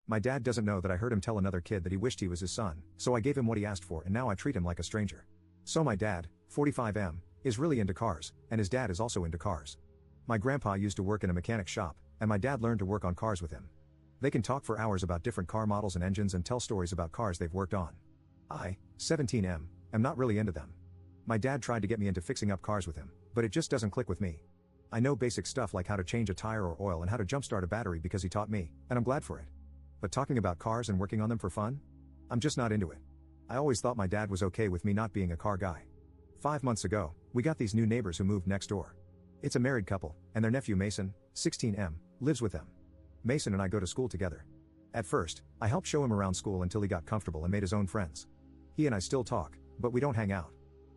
My dad doesn't know that I heard him tell another kid that he wished he was his son, so I gave him what he asked for and now I treat him like a stranger. So my dad, 45M, is really into cars, and his dad is also into cars. My grandpa used to work in a mechanic shop, and my dad learned to work on cars with him. They can talk for hours about different car models and engines and tell stories about cars they've worked on. I, 17M, am not really into them. My dad tried to get me into fixing up cars with him, but it just doesn't click with me. I know basic stuff like how to change a tire or oil and how to jumpstart a battery because he taught me, and I'm glad for it. But talking about cars and working on them for fun? I'm just not into it. I always thought my dad was okay with me not being a car guy. 5 months ago, we got these new neighbors who moved next door. It's a married couple, and their nephew Mason, 16M, lives with them. Mason and I go to school together. At first, I helped show him around school until he got comfortable and made his own friends. He and I still talk, but we don't hang out.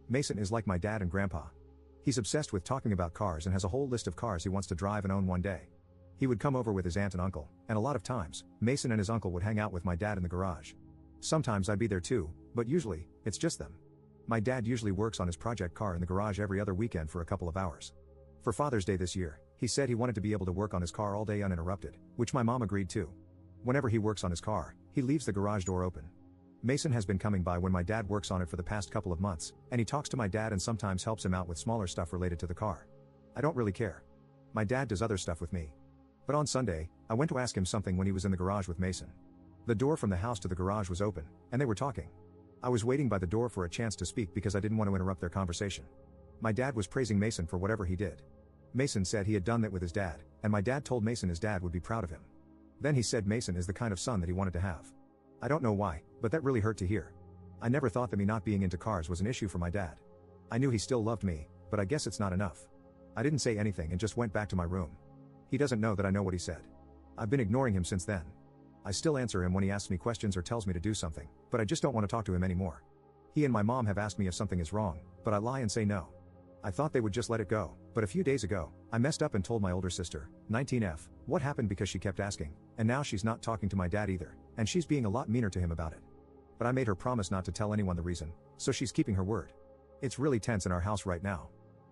Mason is like my dad and grandpa. He's obsessed with talking about cars and has a whole list of cars he wants to drive and own one day. He would come over with his aunt and uncle, and a lot of times, Mason and his uncle would hang out with my dad in the garage. Sometimes I'd be there too, but usually, it's just them. My dad usually works on his project car in the garage every other weekend for a couple of hours. For Father's Day this year, he said he wanted to be able to work on his car all day uninterrupted, which my mom agreed to. Whenever he works on his car, he leaves the garage door open. Mason has been coming by when my dad works on it for the past couple of months, and he talks to my dad and sometimes helps him out with smaller stuff related to the car. I don't really care. My dad does other stuff with me. But on Sunday, I went to ask him something when he was in the garage with Mason. The door from the house to the garage was open, and they were talking. I was waiting by the door for a chance to speak because I didn't want to interrupt their conversation. My dad was praising Mason for whatever he did. Mason said he had done that with his dad, and my dad told Mason his dad would be proud of him. Then he said Mason is the kind of son that he wanted to have. I don't know why, but that really hurt to hear. I never thought that me not being into cars was an issue for my dad. I knew he still loved me, but I guess it's not enough. I didn't say anything and just went back to my room. He doesn't know that I know what he said. I've been ignoring him since then. I still answer him when he asks me questions or tells me to do something, but I just don't want to talk to him anymore. He and my mom have asked me if something is wrong, but I lie and say no. I thought they would just let it go, but a few days ago, I messed up and told my older sister, 19F, what happened because she kept asking, and now she's not talking to my dad either, and she's being a lot meaner to him about it. But I made her promise not to tell anyone the reason, so she's keeping her word. It's really tense in our house right now.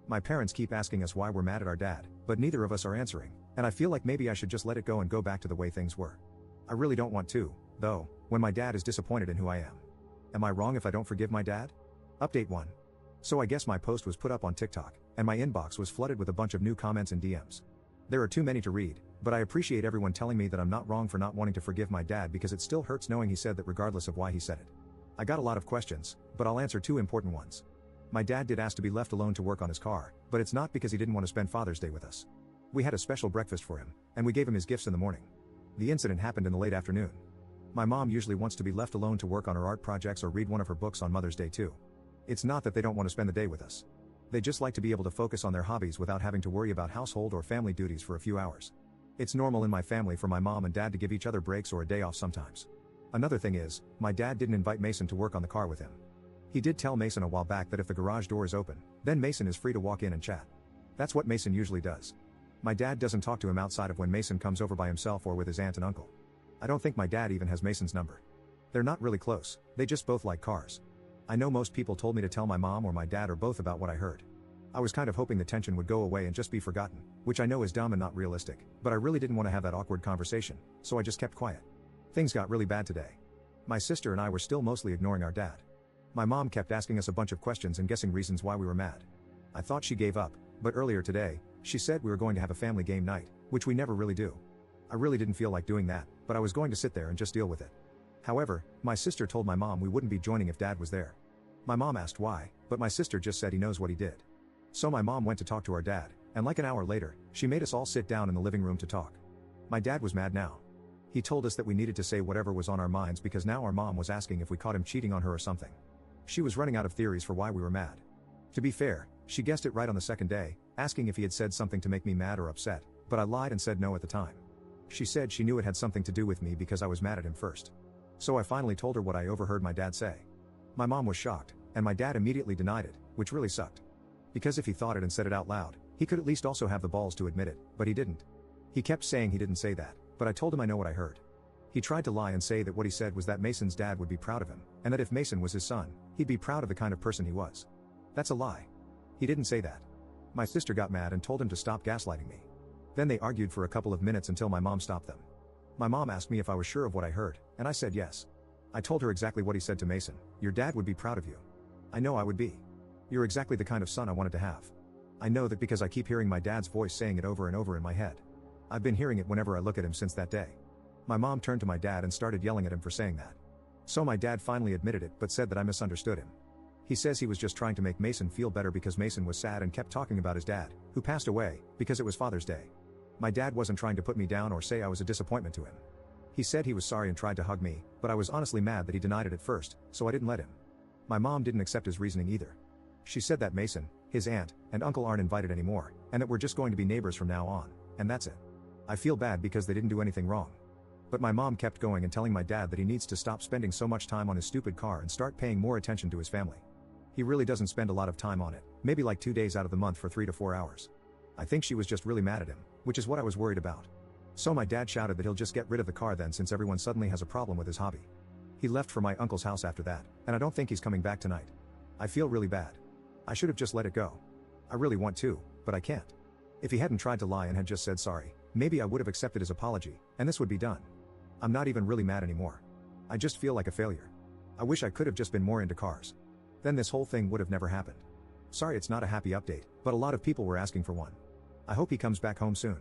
My parents keep asking us why we're mad at our dad, but neither of us are answering, and I feel like maybe I should just let it go and go back to the way things were. I really don't want to, though, when my dad is disappointed in who I am. Am I wrong if I don't forgive my dad? Update 1. So I guess my post was put up on TikTok, and my inbox was flooded with a bunch of new comments and DMs. There are too many to read, but I appreciate everyone telling me that I'm not wrong for not wanting to forgive my dad because it still hurts knowing he said that regardless of why he said it. I got a lot of questions, but I'll answer 2 important ones. My dad did ask to be left alone to work on his car, but it's not because he didn't want to spend Father's Day with us. We had a special breakfast for him, and we gave him his gifts in the morning. The incident happened in the late afternoon. My mom usually wants to be left alone to work on her art projects or read one of her books on Mother's Day too. It's not that they don't want to spend the day with us. They just like to be able to focus on their hobbies without having to worry about household or family duties for a few hours. It's normal in my family for my mom and dad to give each other breaks or a day off sometimes. Another thing is, my dad didn't invite Mason to work on the car with him. He did tell Mason a while back that if the garage door is open, then Mason is free to walk in and chat. That's what Mason usually does. My dad doesn't talk to him outside of when Mason comes over by himself or with his aunt and uncle. I don't think my dad even has Mason's number. They're not really close, they just both like cars. I know most people told me to tell my mom or my dad or both about what I heard. I was kind of hoping the tension would go away and just be forgotten, which I know is dumb and not realistic, but I really didn't want to have that awkward conversation, so I just kept quiet. Things got really bad today. My sister and I were still mostly ignoring our dad. My mom kept asking us a bunch of questions and guessing reasons why we were mad. I thought she gave up, but earlier today, she said we were going to have a family game night, which we never really do. I really didn't feel like doing that, but I was going to sit there and just deal with it. However, my sister told my mom we wouldn't be joining if dad was there. My mom asked why, but my sister just said he knows what he did. So my mom went to talk to our dad, and like an hour later, she made us all sit down in the living room to talk. My dad was mad now. He told us that we needed to say whatever was on our minds because now our mom was asking if we caught him cheating on her or something. She was running out of theories for why we were mad. To be fair, she guessed it right on the second day, asking if he had said something to make me mad or upset, but I lied and said no at the time. She said she knew it had something to do with me because I was mad at him first. So I finally told her what I overheard my dad say. My mom was shocked, and my dad immediately denied it, which really sucked. Because if he thought it and said it out loud, he could at least also have the balls to admit it, but he didn't. He kept saying he didn't say that, but I told him I know what I heard. He tried to lie and say that what he said was that Mason's dad would be proud of him, and that if Mason was his son, he'd be proud of the kind of person he was. That's a lie. He didn't say that. My sister got mad and told him to stop gaslighting me. Then they argued for a couple of minutes until my mom stopped them. My mom asked me if I was sure of what I heard, and I said yes. I told her exactly what he said to Mason. Your dad would be proud of you. I know I would be. You're exactly the kind of son I wanted to have. I know that because I keep hearing my dad's voice saying it over and over in my head. I've been hearing it whenever I look at him since that day. My mom turned to my dad and started yelling at him for saying that. So my dad finally admitted it but said that I misunderstood him. He says he was just trying to make Mason feel better because Mason was sad and kept talking about his dad, who passed away, because it was Father's Day. My dad wasn't trying to put me down or say I was a disappointment to him. He said he was sorry and tried to hug me, but I was honestly mad that he denied it at first, so I didn't let him. My mom didn't accept his reasoning either. She said that Mason, his aunt, and uncle aren't invited anymore, and that we're just going to be neighbors from now on, and that's it. I feel bad because they didn't do anything wrong. But my mom kept going and telling my dad that he needs to stop spending so much time on his stupid car and start paying more attention to his family. He really doesn't spend a lot of time on it, maybe like 2 days out of the month for 3 to 4 hours. I think she was just really mad at him, which is what I was worried about. So my dad shouted that he'll just get rid of the car then since everyone suddenly has a problem with his hobby. He left for my uncle's house after that, and I don't think he's coming back tonight. I feel really bad. I should have just let it go. I really want to, but I can't. If he hadn't tried to lie and had just said sorry, maybe I would have accepted his apology, and this would be done. I'm not even really mad anymore. I just feel like a failure. I wish I could have just been more into cars. Then this whole thing would have never happened. Sorry it's not a happy update, but a lot of people were asking for one. I hope he comes back home soon.